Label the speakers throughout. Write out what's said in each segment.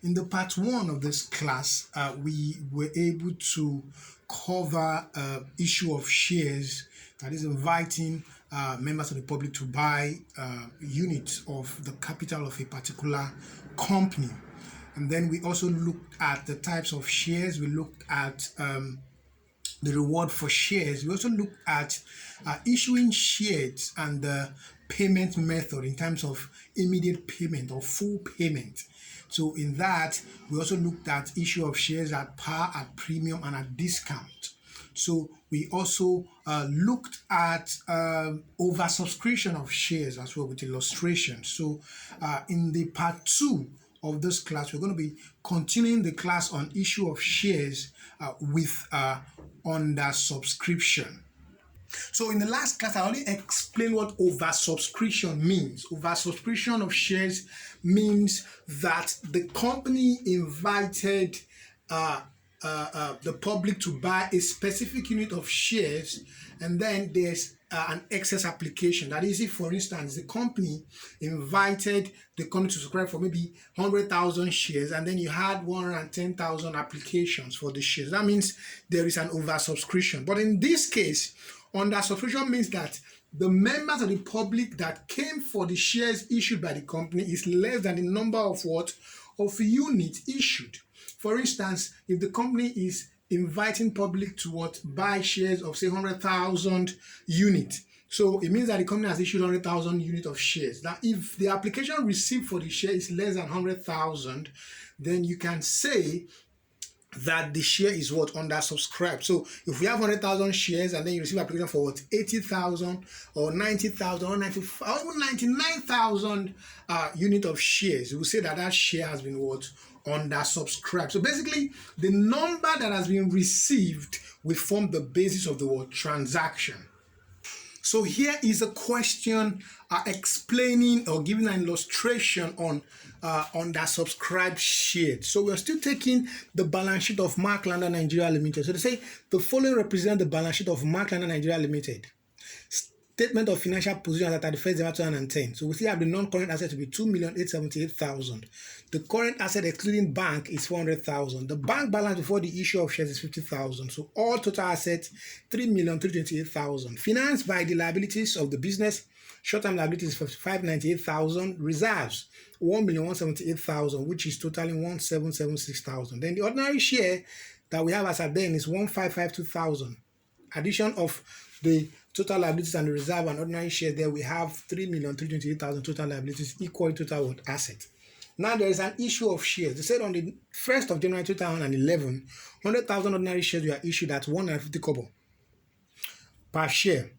Speaker 1: In the part one of this class, we were able to cover issue of shares, that is inviting members of the public to buy units of the capital of a particular company. And then we also looked at the types of shares. We looked at the reward for shares. We also looked at issuing shares and the payment method in terms of immediate payment or full payment. So in that, we also looked at issue of shares at par, at premium, and at discount. So we also looked at oversubscription of shares as well with illustration. So in the part two of this class, we're going to be continuing the class on issue of shares with undersubscription. So in the last class, I only explained what oversubscription means. Oversubscription of shares means that the company invited the public to buy a specific unit of shares, and then there's an excess application. That is, if, for instance, the company invited the company to subscribe for maybe 100,000 shares, and then you had 110,000 applications for the shares. That means there is an oversubscription. But in this case, undersubscription means that the members of the public that came for the shares issued by the company is less than the number of units issued. For instance, if the company is inviting public to buy shares of say 100,000 units, so it means that the company has issued 100,000 units of shares. Now, if the application received for the share is less than 100,000, then you can say that the share is undersubscribed. So if we have 100,000 shares and then you receive application for 80,000 or 90,000 or 95 or even 99,000 unit of shares, we will say that that share has been undersubscribed. So basically, the number that has been received will form the basis of the transaction. So here is a question explaining or giving an illustration on undersubscribed shares. So we are still taking the balance sheet of Mark Lander Nigeria Limited. So they say the following represent the balance sheet of Mark Lander Nigeria Limited. Statement of financial position at 31st December 2010. So we still have the non-current asset to be 2,878,000. The current asset excluding bank is 400,000. The bank balance before the issue of shares is 50,000. So all total assets 3,328,000. Financed by the liabilities of the business, short-term liabilities 598,000. Reserves 1,178,000, which is totaling 1,776,000. Then the ordinary share that we have as at then is 1,552,000. Addition of the total liabilities and the reserve and ordinary share, there we have 3,328,000 total liabilities equal to total asset. Now there is an issue of shares. They said on the 1st of January 2011, 100,000 ordinary shares were issued at 150 kobo per share.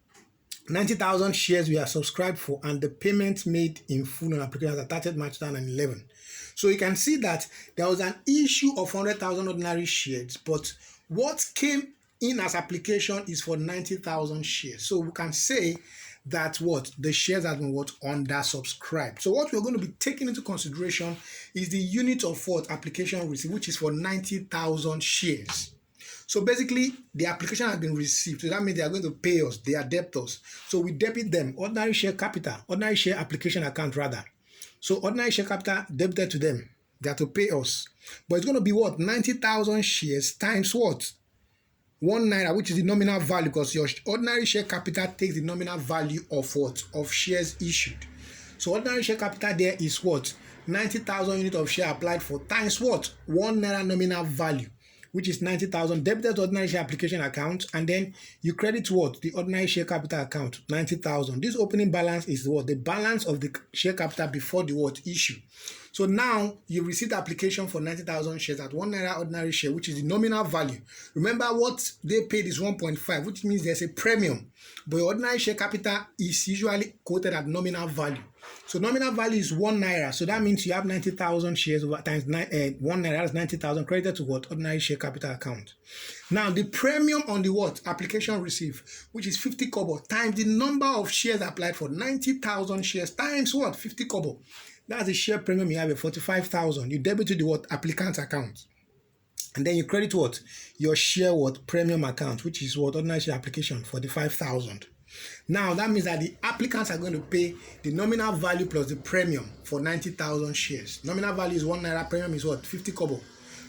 Speaker 1: 90,000 shares were subscribed for, and the payment made in full on application at 30th March 2011. So you can see that there was an issue of 100,000 ordinary shares, but what came in as application is for 90,000 shares. So we can say that the shares have been undersubscribed. So what we're going to be taking into consideration is the unit of application received, which is for 90,000 shares. So basically, the application has been received. So that means they are going to pay us. They are debtors. So we debit them ordinary share capital, ordinary share application account rather. So ordinary share capital debited to them. They have to pay us. But it's going to be 90,000 shares times 1 naira, which is the nominal value, because your ordinary share capital takes the nominal value of of shares issued. So ordinary share capital there is 90,000 units of share applied for times 1 naira nominal value, which is 90,000 debited to ordinary share application account, and then you credit the ordinary share capital account 90,000. This opening balance is the balance of the share capital before the issue. So now you receive the application for 90,000 shares at 1 naira ordinary share, which is the nominal value. Remember, what they paid is 1.5, which means there's a premium. But your ordinary share capital is usually quoted at nominal value. So nominal value is 1 naira. So that means you have 90,000 shares over times 1 naira, that's 90,000 credited to ordinary share capital account. Now the premium on the application received, which is 50 kobo, times the number of shares applied for, 90,000 shares times 50 kobo. That's the share premium you have at 45,000. You debit to the applicant account. And then you credit your share premium account, which is ordinary share application, 45,000. Now that means that the applicants are going to pay the nominal value plus the premium for 90,000 shares. Nominal value is 1 naira, premium is what? 50 kobo.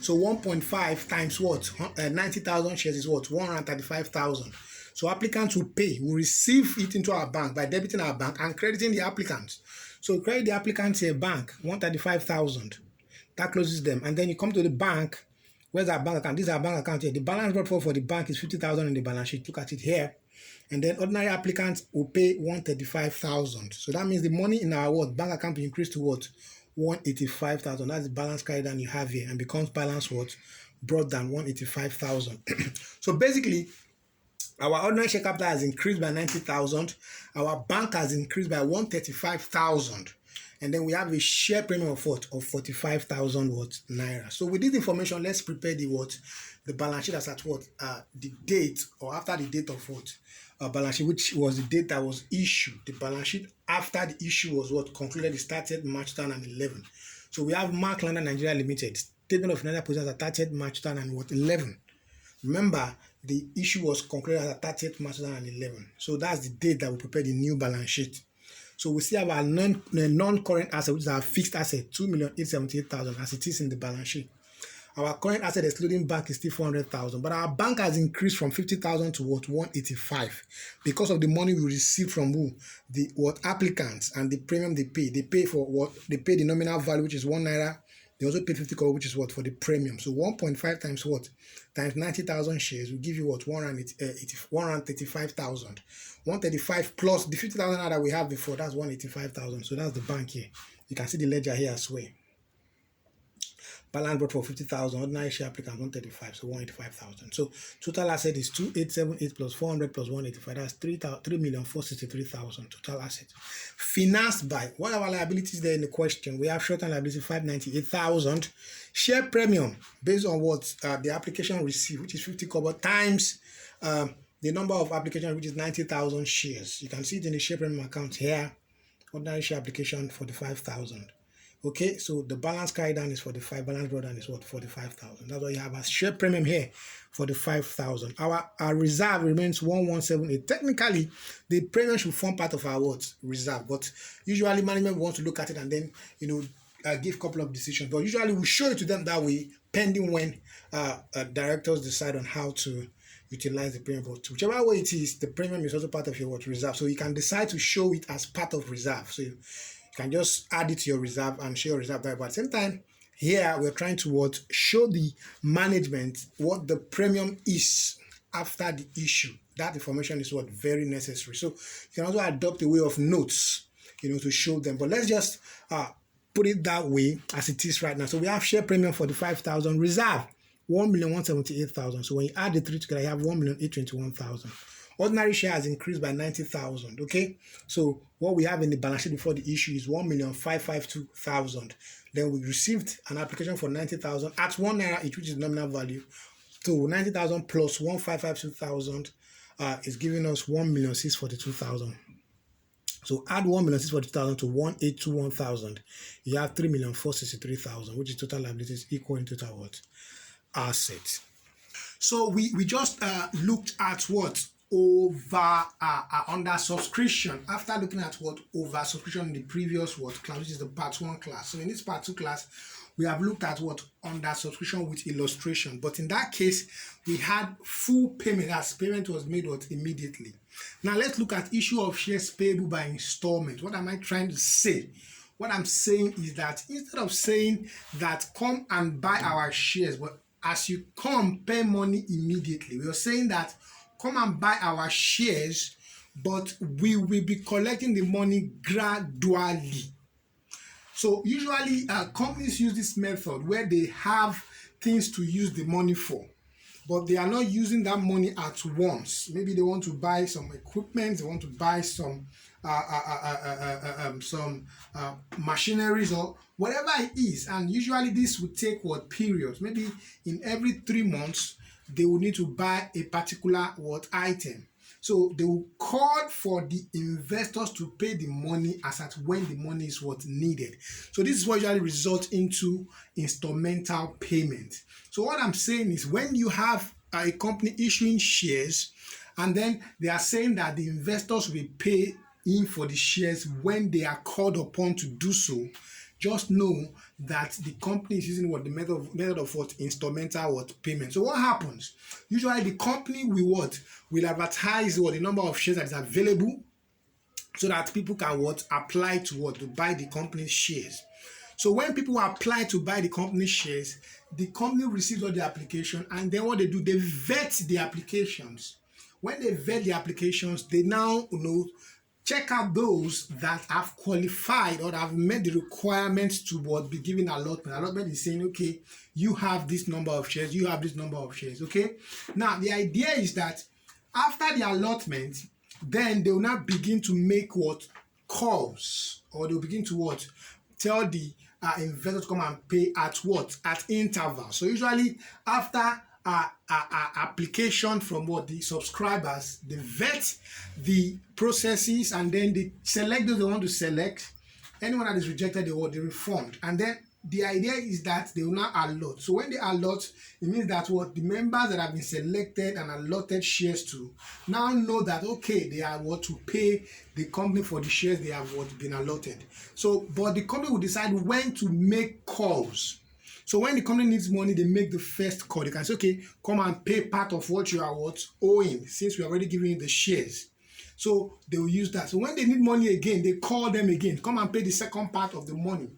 Speaker 1: So 1.5 times what? 90,000 shares is what? 135,000. So applicants will pay, will receive it into our bank by debiting our bank and crediting the applicants. So credit the applicants a bank, 135,000. That closes them. And then you come to the bank. Where's our bank account? This is our bank account here. The balance brought forward for the bank is 50,000 in the balance sheet. Look at it here. And then ordinary applicants will pay 135,000. So that means the money in our bank account will increase to what? 185,000. That's the balance carried down you have here, and becomes balance what? Brought down 185,000. So basically, our ordinary share capital has increased by 90,000. Our bank has increased by 135,000. And then we have a share premium of what? Of 45,000 naira. So with this information, let's prepare the what? The balance sheet as at what? The date, or after the date of what? Balance sheet, which was the date that was issued. The balance sheet after the issue was what? Concluded. It started March 2011. So we have Mark London Nigeria Limited. Statement of financial position that started March 2011. Remember, the issue was concluded at 30th March 2011. So that's the date that we prepare the new balance sheet. So we still have our non-current asset, which is our fixed asset, 2,878,000, as it is in the balance sheet. Our current asset excluding bank is still 400,000, but our bank has increased from 50,000 to what? 185, because of the money we received from who? The what? Applicants, and the premium they pay. They pay for what? They pay the nominal value, which is 1 naira. They also pay 50 kobo, which is what? For the premium. So 1.5 times what? Times 90,000 shares will give you what? 135,000. 135 plus the 50,000 that we have before, that's 185,000. So that's the bank here. You can see the ledger here as well. Balance brought for 50,000, ordinary share applicant 135, so 185,000. So total asset is 2,878 plus 400 plus 185. That's 3,463,000 total asset. Financed by, what are our liabilities there in the question? We have short-term liability 598,000. Share premium based on what the application received, which is 50 kobo, times the number of applications, which is 90,000 shares. You can see it in the share premium account here. Ordinary share application 45,000. Okay, so the balance carried down is 45, balance brought down is what? 45,000. That's why you have a share premium here for the 5,000. Our reserve remains 1178. Technically, the premium should form part of our what? Reserve, but usually management wants to look at it and then give a couple of decisions. But usually we show it to them that way, pending when directors decide on how to utilize the premium. But whichever way it is, the premium is also part of your what? Reserve. So you can decide to show it as part of reserve. So you can just add it to your reserve and show your reserve there. But at the same time, here we're trying to what? Show the management what the premium is after the issue. That information is what? Very necessary. So you can also adopt a way of notes, to show them. But let's just put it that way as it is right now. So we have share premium for the 5,000, reserve 1,178,000. So when you add the three together, you have 1,821,000. Ordinary share has increased by 90,000. Okay, so what we have in the balance sheet before the issue is 1,552,000. Then we received an application for 90,000 at 1 naira each, which is nominal value. So 90,000 plus 1,552,000 is giving us 1,642,000. So add 1,642,000 to 1,821,000. You have 3,463,000, which is total liabilities equal in total what? Assets. So we just looked at what? Under subscription, after looking at what? Over subscription in the previous what class, which is the part 1 class. So in this part 2 class, we have looked at what? Under subscription with illustration. But in that case, we had full payment, as payment was made what? Immediately. Now let's look at issue of shares payable by installment. What am I trying to say? What I'm saying is that instead of saying that come and buy our shares, but as you come, pay money immediately, we are saying that come and buy our shares, but we will be collecting the money gradually. So usually companies use this method where they have things to use the money for, but they are not using that money at once. Maybe they want to buy some equipment, they want to buy some machineries or whatever it is, and usually this would take what? Periods. Maybe in every 3 months they will need to buy a particular what? Item. So they will call for the investors to pay the money as at when the money is what? Needed. So this is what usually results into instrumental payment. So what I'm saying is, when you have a company issuing shares And then they are saying that the investors will pay in for the shares when they are called upon to do so. Just know that the company is using what the method of what instrumental what payment. So what happens? Usually the company will advertise what the number of shares that is available, so that people can apply to buy the company's shares. So when people apply to buy the company shares, the company receives all the application, and then what they do, they vet the applications. When they vet the applications, they now check out those that have qualified or have met the requirements to be given allotment. Allotment is saying, okay, you have this number of shares, you have this number of shares. Okay. Now the idea is that after the allotment, then they will now begin to make calls, or they'll begin to tell the investor to come and pay at intervals. So usually after application from the subscribers, they vet the processes, and then they select those they want to select. Anyone that is rejected, they refund. And then the idea is that they will now allot. So when they allot, it means that the members that have been selected and allotted shares to now know that, okay, they are to pay the company for the shares they have been allotted. So, but the company will decide when to make calls. So when the company needs money, they make the first call. They can say, okay, come and pay part of what you are owing, since we are already giving you the shares. So they will use that. So when they need money again, they call them again, come and pay the second part of the money.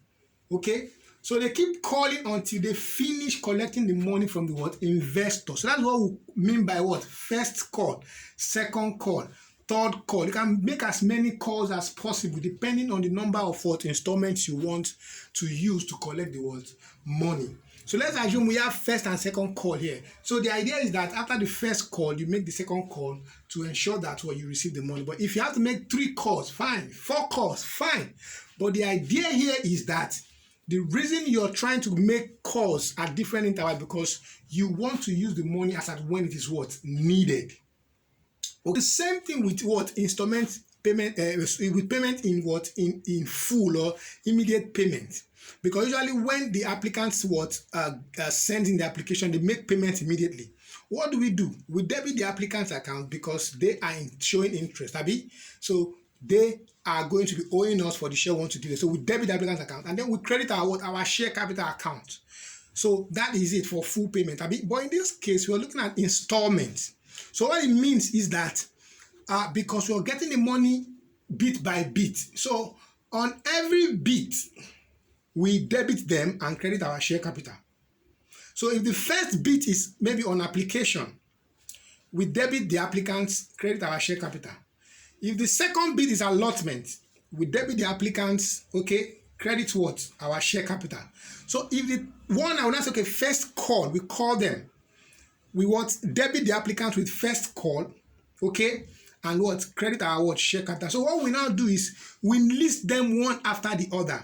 Speaker 1: Okay. So they keep calling until they finish collecting the money from the investor. So that's what we mean by first call, second call, third call. You can make as many calls as possible depending on the number of installments you want to use to collect the money. So let's assume we have first and second call here. So the idea is that after the first call, you make the second call to ensure that you receive the money. But if you have to make 3 calls, fine. 4 calls, fine. But the idea here is that the reason you're trying to make calls at different intervals because you want to use the money as at when it is needed. Okay. The same thing with installment payment, with payment in full or immediate payment. Because usually when the applicants send in the application, they make payment immediately. What do? We debit the applicant's account because they are showing interest, Abi. So they are going to be owing us for the share we want to give. So we debit the applicant's account, and then we credit our share capital account. So that is it for full payment, Abi. But in this case, we're looking at installments. So what it means is that because we're getting the money bit by bit. So on every bit, we debit them and credit our share capital. So if the first bit is maybe on application, we debit the applicants, credit our share capital. If the second bit is allotment, we debit the applicants, okay, credit our share capital. So if the one, I will ask, okay, first call, we call them. We debit the applicant with first call, okay, and credit our share capital. So what we now do is we list them one after the other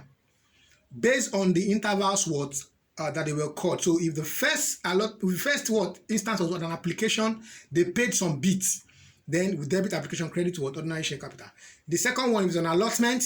Speaker 1: based on the intervals that they were called. So if the first instance was an application, they paid some bits, then we debit application credit to ordinary share capital. The second one is an allotment.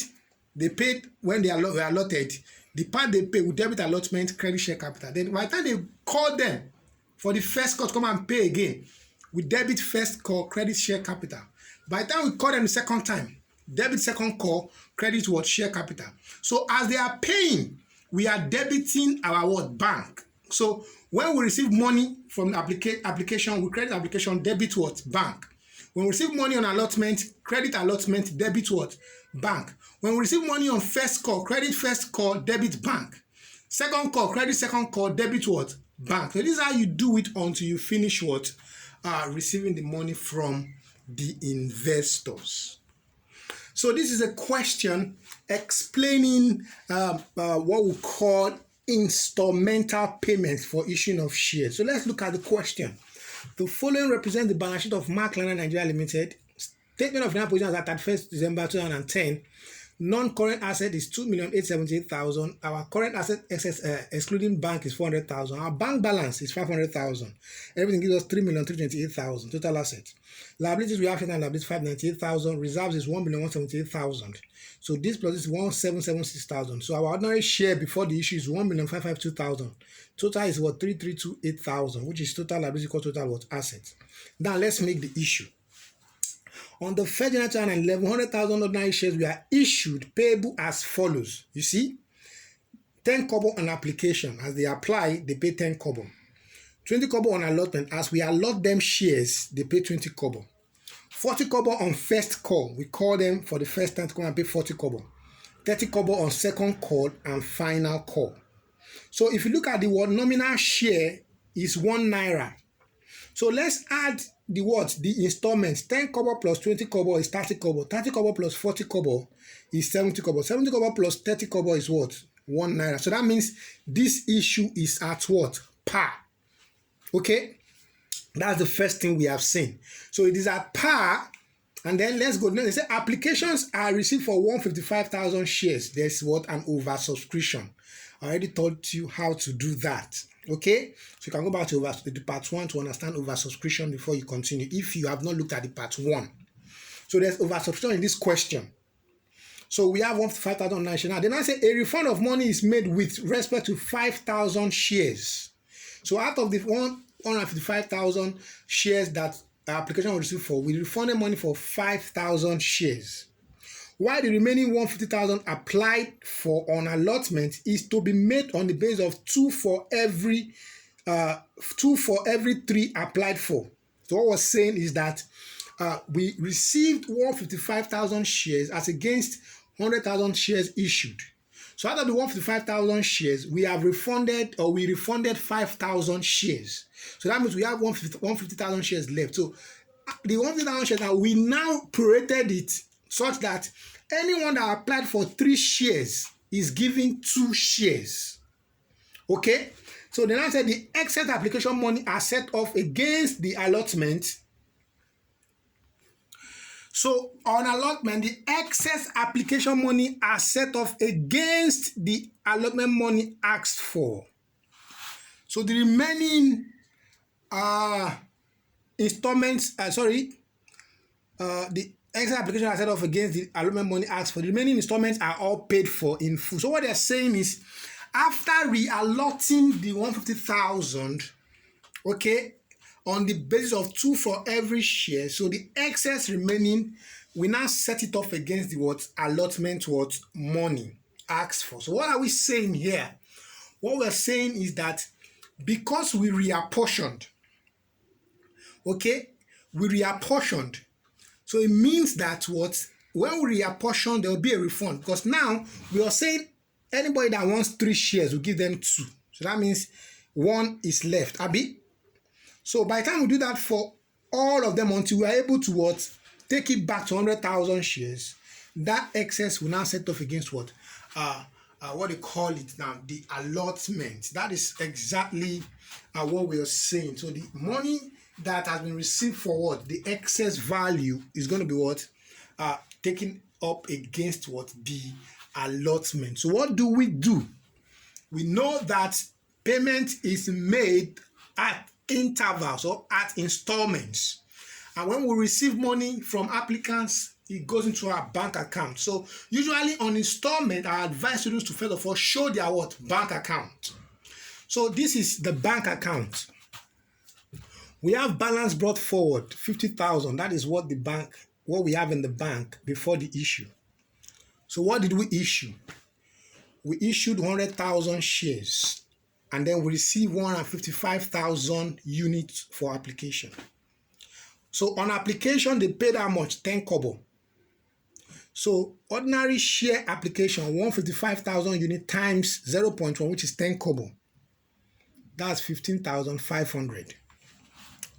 Speaker 1: They paid when they were allotted. The part they pay, we debit allotment, credit share capital. Then by the time they call them for the first call to come and pay again, we debit first call, credit share capital. By the time we call them the second time, debit second call, credit share capital. So as they are paying, we are debiting our bank. So when we receive money from the application, we credit application, debit bank. When we receive money on allotment, credit allotment, debit bank. When we receive money on first call, credit first call, debit bank. Second call, credit second call, debit bank. So this is how you do it until you finish receiving the money from the investors. So this is a question explaining what we call instrumental payments for issuing of shares. So let's look at the question. The following represent the balance sheet of Mark Liner Nigeria Limited. Statement of financial position as at 31st December 2010. Non-current asset is 2,878,000. Our current asset excess, excluding bank, is 400,000. Our bank balance is 500,000. Everything gives us 3,328,000 total assets. Liabilities, we have and liabilities 598,000. Reserves is 1,178,000. So this plus this is 1,776,000. So our ordinary share before the issue is 1,552,000. Total is 3,328,000, which is total liability equal total assets. Now let's make the issue. On the 1st January 2011, 100,000 ordinary shares were issued payable as follows. You see, 10 kobo on application. As they apply, they pay 10 kobo. 20 kobo on allotment. As we allot them shares, they pay 20 kobo. 40 kobo on first call. We call them for the first time to come and pay 40 kobo. 30 kobo on second call and final call. So if you look at the word nominal share is 1 naira. So let's add the what? The installments. 10 kobo plus 20 kobo is 30 kobo. 30 kobo plus 40 kobo is 70 kobo. 70 kobo plus 30 kobo is what? 1 naira. So that means this issue is at what? Par. Okay? That's the first thing we have seen. So it is at par. And then let's go. They say applications are received for 155,000 shares. There's what? An oversubscription. I already taught you how to do that. Okay? So you can go back to part 1 to understand oversubscription before you continue, if you have not looked at the part 1. So there's oversubscription in this question. So we have 155,000 national. Then I say a refund of money is made with respect to 5,000 shares. So out of the 155,000 shares that application was received for, we refunded money for 5,000 shares. While the remaining 150,000 applied for on allotment is to be made on the basis of 2 for every 3 applied for. So what we're saying is that we received 155,000 shares as against 100,000 shares issued. So out of the 155,000 shares, we refunded 5,000 shares. So that means we have 150,000 shares left. So the 150,000 shares, now we now prorated it such that anyone that applied for 3 shares is given 2 shares. Okay? So then I said the excess application money are set off against the allotment. So on allotment, the excess application money are set off against the allotment money asked for. So the remaining installments, the excess application are set off against the allotment money asked for. The remaining installments are all paid for in full. So what they're saying is, after re-allotting the 150,000, okay, on the basis of 2 for every share, so the excess remaining, we now set it off against the what? Allotment what? Money asked for. So what are we saying here? What we're saying is that because we reapportioned, okay, we reapportioned, so it means that what? When we reapportion, there will be a refund, because now we are saying anybody that wants 3 shares, we give them 2. So that means 1 is left. Abi? So by the time we do that for all of them, until we are able to what? Take it back to 100,000 shares, that excess will now set off against what? What they call it now, the allotment. That is exactly what we are saying. So the money that has been received for what? The excess value is going to be what? Taken up against what? The allotment. So what do? We know that payment is made at intervals or at installments, and when we receive money from applicants, it goes into our bank account. So usually on installment, I advise students to first of all show their what? Bank account. So this is the bank account. We have balance brought forward 50,000. That is what we have in the bank before the issue. So what did we issue? We issued 100,000 shares, and then we received 155,000 units for application. So on application, they paid how much? 10 kobo. So ordinary share application, 155,000 unit times 0.1, which is 10 kobo. That's 15,500.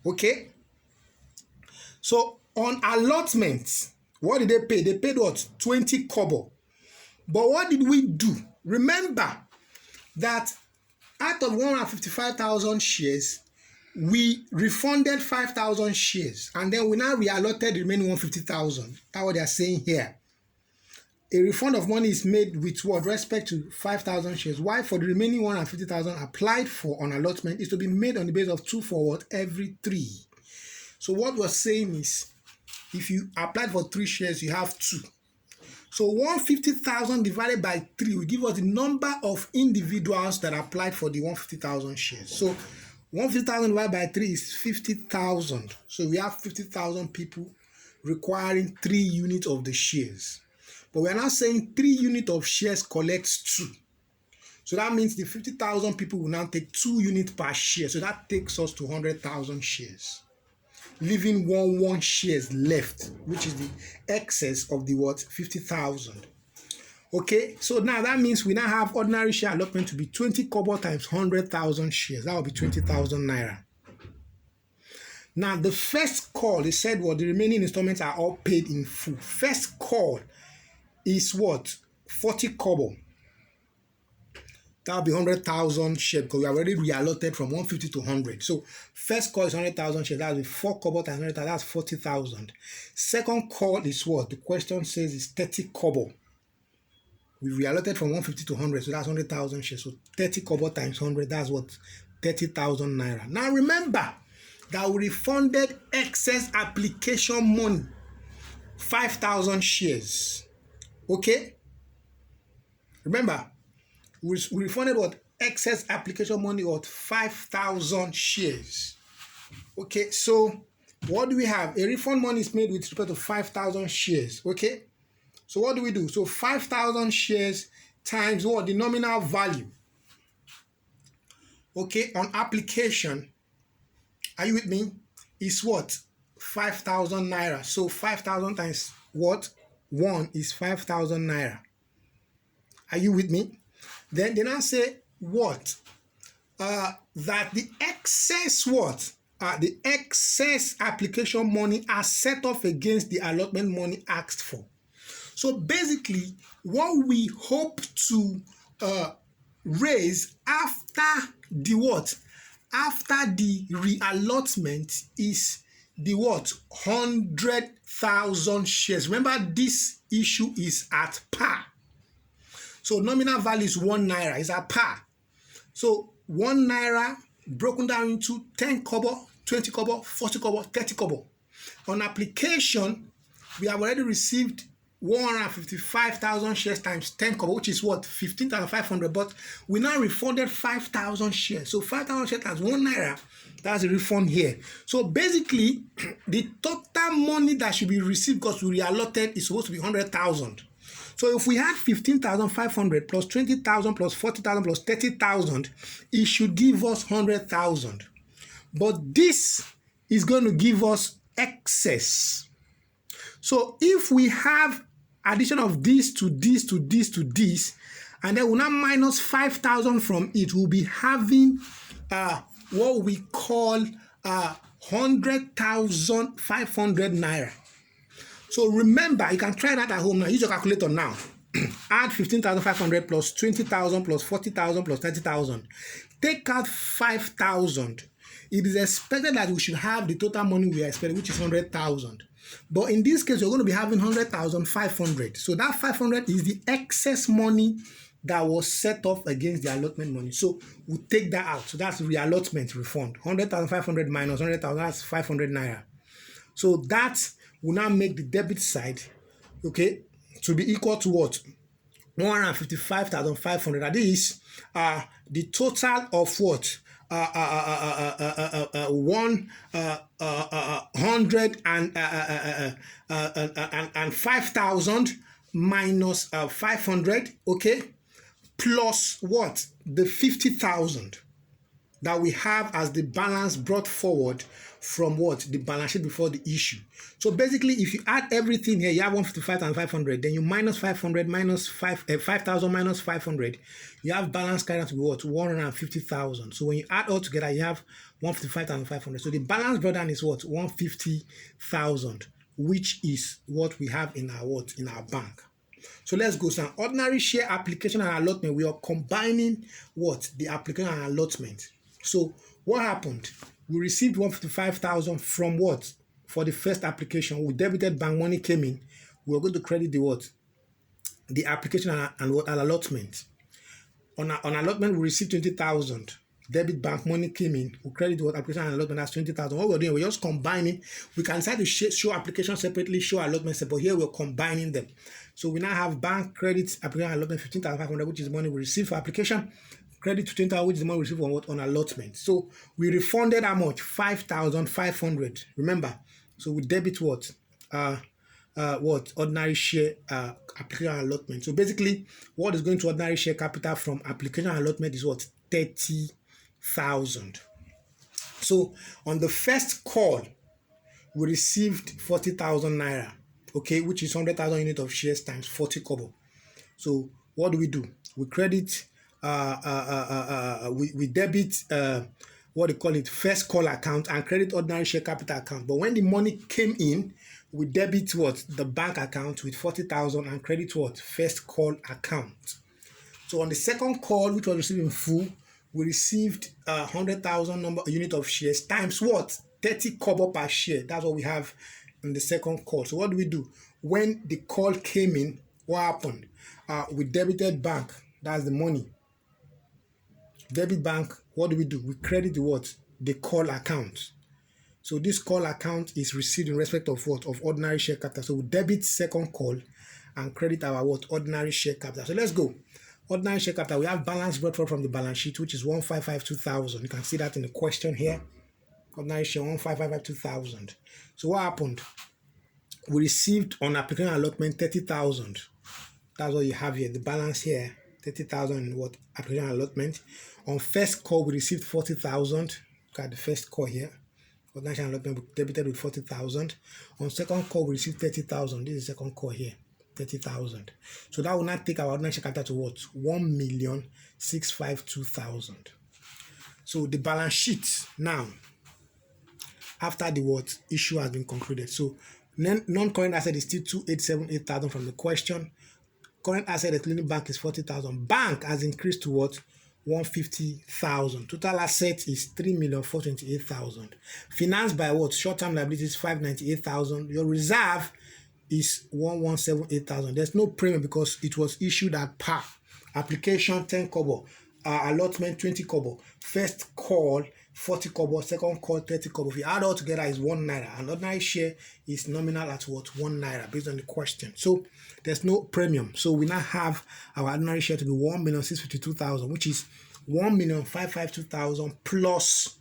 Speaker 1: Okay? So on allotments, what did they pay? They paid what? 20 kobo. But what did we do? Remember that out of 155,000 shares, we refunded 5,000 shares, and then we now reallotted the remaining 150,000. That's what they are saying here. A refund of money is made with what? Respect to 5,000 shares. Why? For the remaining 150,000 applied for on allotment is to be made on the basis of 2 for what? Every 3. So what we're saying is, if you applied for 3 shares, you have 2. So 150,000 divided by 3 will give us the number of individuals that applied for the 150,000 shares. So 150,000 divided by 3 is 50,000. So we have 50,000 people requiring 3 units of the shares. But we are now saying 3 units of shares collects 2. So that means the 50,000 people will now take 2 units per share. So that takes us to 100,000 shares, leaving 1 shares left, which is the excess of the what? 50,000. Okay, so now that means we now have ordinary share allotment to be 20 kobo times 100,000 shares. That will be 20,000 naira. Now the first call, they said what? The remaining installments are all paid in full. First call is what? 40 kobo. That will be 100,000 shares because we are already reallotted from 150 to 100. So first call is 100,000 shares. That will be 4 kobo times 100,000. That's 40,000. Second call is what? The question says is 30 kobo. We reallotted from 150 to 100, so that's 100,000 shares. So 30 kobo times 100, that's what? 30,000 naira. Now remember that we refunded excess application money, 5,000 shares. Okay? Remember, we refunded what? Excess application money of 5,000 shares. Okay, so what do we have? A refund money is made with respect to 5,000 shares. Okay? So what do we do? So 5,000 shares times what? The nominal value. Okay, on application, are you with me? Is what? 5,000 naira. So 5,000 times what? 1 is 5,000 naira. Are you with me? Then they now say what? That the excess what? The excess application money are set off against the allotment money asked for. So basically, what we hope to raise after the what? After the reallotment is the what? 100,000 shares. Remember, this issue is at par. So nominal value is 1 naira. It's at par. So 1 naira broken down into 10 kobo, 20 kobo, 40 kobo, 30 kobo. On application, we have already received 155,000 shares times 10 kobo, which is what? 15,500. But we now refunded 5,000 shares. So 5,000 shares times 1 naira, that's a refund here. So basically, the total money that should be received because we reallotted is supposed to be 100,000. So if we had 15,500 plus 20,000 plus 40,000 plus 30,000, it should give us 100,000. But this is going to give us excess. So if we have addition of this to this to this to this, and then we'll now minus 5,000 from it, we'll be having what we call 100,500 naira. So remember, you can try that at home now. Use your calculator now. Add 15,500 plus 20,000 plus 40,000 plus 30,000. Take out 5,000. It is expected that we should have the total money we are expecting, which is 100,000. But in this case, we're going to be having 100,500. So that 500 is the excess money that was set off against the allotment money. So we'll take that out. So that's reallotment refund. 100,500 minus 100,000, that's 500 naira. So that will now make the debit side, okay, to be equal to what? 155,500. That is the total of what? 105,000 minus 500, okay, plus what? The 50,000 that we have as the balance brought forward from what? The balance sheet before the issue. So basically, if you add everything here, you have 155,500, then you minus 500 minus 5,000 minus 500, you have balance carried out to be what? 150,000. So when you add all together, you have 155,500. So the balance brought down is what? 150,000, which is what we have in our what? In our bank. So let's go. So ordinary share application and allotment, we are combining what? The application and allotment. So what happened? We received 155,000 from what? For the first application. We debited bank money came in. We are going to credit the what? The application and what? An allotment. On allotment, we received 20,000. Debit bank money came in. We credit what? Application and allotment, that's 20,000. What we're doing, we're just combining. We can decide to show application separately, show allotment separately. Here we're combining them. So we now have bank credit, application and allotment 15,500, which is the money we received for application. Credit to 20,000, which is the money we received on what? On allotment. So we refunded how much? 5,500. Remember, so we debit what? what ordinary share application allotment. So basically, what is going to ordinary share capital from application allotment is what 30,000. So on the first call, we received 40,000 naira, okay, which is 100,000 unit of shares times 40 kobo. So what do? We credit, we debit what they call it first call account and credit ordinary share capital account. But when the money came in, we debit what the bank account with 40,000 and credit what first call account. So on the second call, which was received in full, we received 100,000 number unit of shares times what 30 kobo per share. That's what we have in the second call. So what do? When the call came in, what happened? We debited bank. That's the money. Debit bank. What do? We credit the what? The call account. So this call account is received in respect of what? Of ordinary share capital. So we debit second call and credit our what? Ordinary share capital. So let's go. Ordinary share capital. We have balance brought forward from the balance sheet, which is 1,552,000. You can see that in the question here. Ordinary share 1,552,000. So what happened? We received on application allotment 30,000. That's what you have here. The balance here, 30,000 what application allotment. On first call, we received 40,000. Look at the first call here. Ordinary allotment debited with 40,000. On second call, we received 30,000. This is the second call here. 30,000. So that will not take our ordinary share capital to what? 1,652,000. So the balance sheet now, after the what issue has been concluded. So non-current asset is still 2,878,000 from the question. Current asset excluding bank is 40,000. Bank has increased to what? 150,000. Total asset is 3,428,000. Financed by what? Short-term liabilities 598,000. Your reserve is 1,178,000. There's no premium because it was issued at par. Application 10 kobo, allotment 20 kobo, first call 40 kobo, second call 30 kobo. If you add all together, is 1 naira. And ordinary share is nominal at what? 1 naira based on the question. So there's no premium. So we now have our ordinary share to be 1,652,000, which is 1,552,000 plus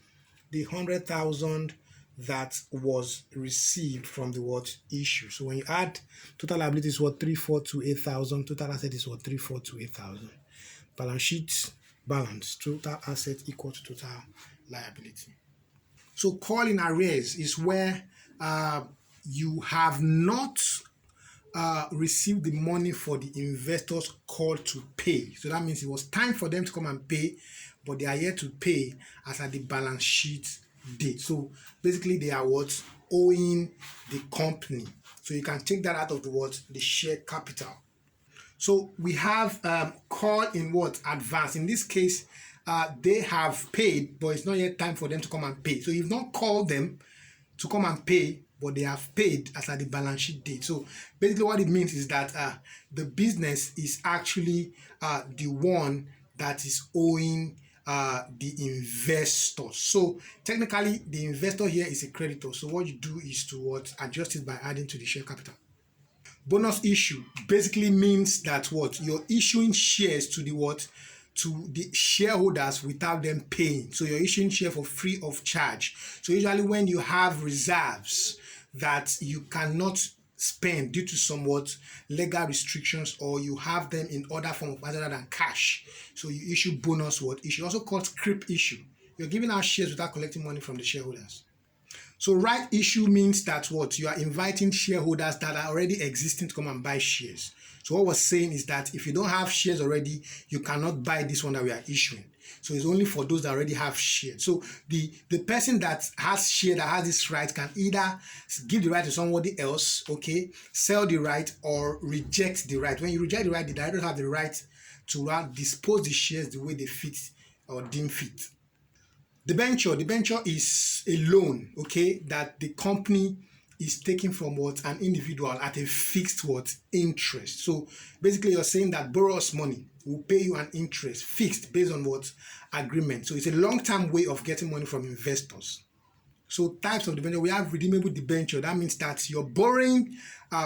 Speaker 1: the 100,000 that was received from the what issue. So when you add total liability is what 3,428,000, total asset is what 3,428,000. Balance sheet balance, total asset equal to total liability. So call in arrears is where you have not received the money for the investors call to pay. So that means it was time for them to come and pay, but they are yet to pay as at the balance sheet date. So basically they are what? Owing the company. So you can take that out of the what? The share capital. So we have call in what? Advance. In this case, they have paid, but it's not yet time for them to come and pay. So you've not called them to come and pay, but they have paid as at the balance sheet date. So basically what it means is that the business is actually the one that is owing the investor. So technically the investor here is a creditor. So what you do is to what? Adjust it by adding to the share capital. Bonus issue basically means that what? You're issuing shares to the what? To the shareholders without them paying. So you're issuing share for free of charge. So usually when you have reserves that you cannot spend due to somewhat legal restrictions, or you have them in other form of other than cash, so you issue bonus what issue, also called scrip issue. You're giving out shares without collecting money from the shareholders. So right issue means that what? You are inviting shareholders that are already existing to come and buy shares. So what we're saying is that if you don't have shares already, you cannot buy this one that we are issuing. So it's only for those that already have shares. So the person that has share, that has this right, can either give the right to somebody else, okay, sell the right, or reject the right. When you reject the right, the directors have the right to dispose the shares the way they fit or deem fit. Debenture is a loan, okay, that the company is taking from what? An individual at a fixed what? Interest. So basically you're saying that borrow us money, will pay you an interest fixed based on what? Agreement. So it's a long-term way of getting money from investors. So types of debenture, we have redeemable debenture. That means that you're borrowing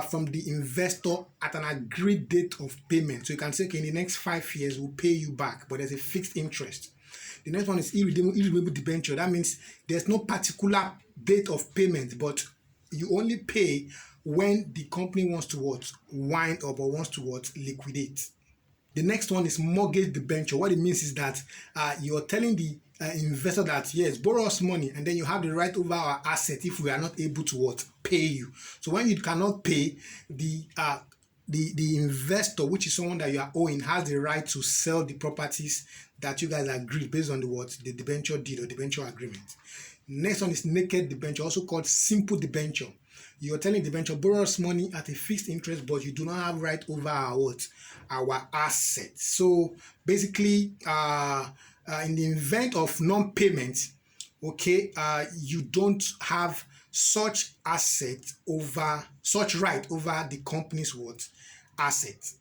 Speaker 1: from the investor at an agreed date of payment. So you can say, okay, in the next 5 years we'll pay you back, but there's a fixed interest. The next one is irredeemable debenture. That means there's no particular date of payment, but you only pay when the company wants to what? Wind up or wants to what? Liquidate. The next one is mortgage debenture. What it means is that you're telling the investor that yes, borrow us money, and then you have the right over our asset if we are not able to what? Pay you. So when you cannot pay, the investor, which is someone that you are owing, has the right to sell the properties that you guys agreed based on the debenture deed or debenture agreement. Next one is naked debenture, also called simple debenture. You're telling debenture, borrow us money at a fixed interest, but you do not have right over our assets. So basically, in the event of non-payment, okay, you don't have such right over the company's what? Assets.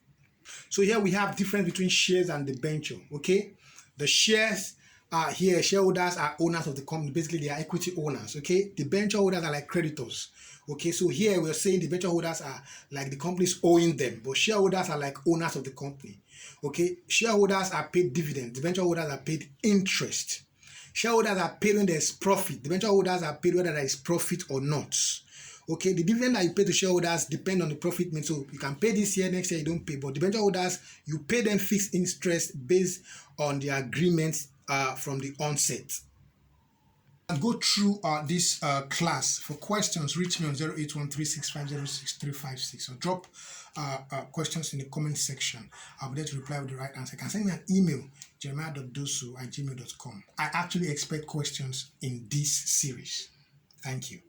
Speaker 1: So here we have difference between shares and debenture. Okay, the shares here, shareholders are owners of the company. Basically, they are equity owners. Okay, debenture holders are like creditors. Okay, so here we're saying debenture holders are like the company's owing them, but shareholders are like owners of the company. Okay, shareholders are paid dividends. Debenture holders are paid interest. Shareholders are paid when there's profit. Debenture holders are paid whether there is profit or not. Okay, the dividend that you pay to shareholders depend on the profit. So you can pay this year, next year you don't pay. But debenture holders, you pay them fixed interest based on the agreement from the onset. And go through this class. For questions, reach me on 0813650636 or drop questions in the comment section. I'll be there to reply with the right answer. You can send me an email, jeremiah.dosu@gmail.com. I actually expect questions in this series. Thank you.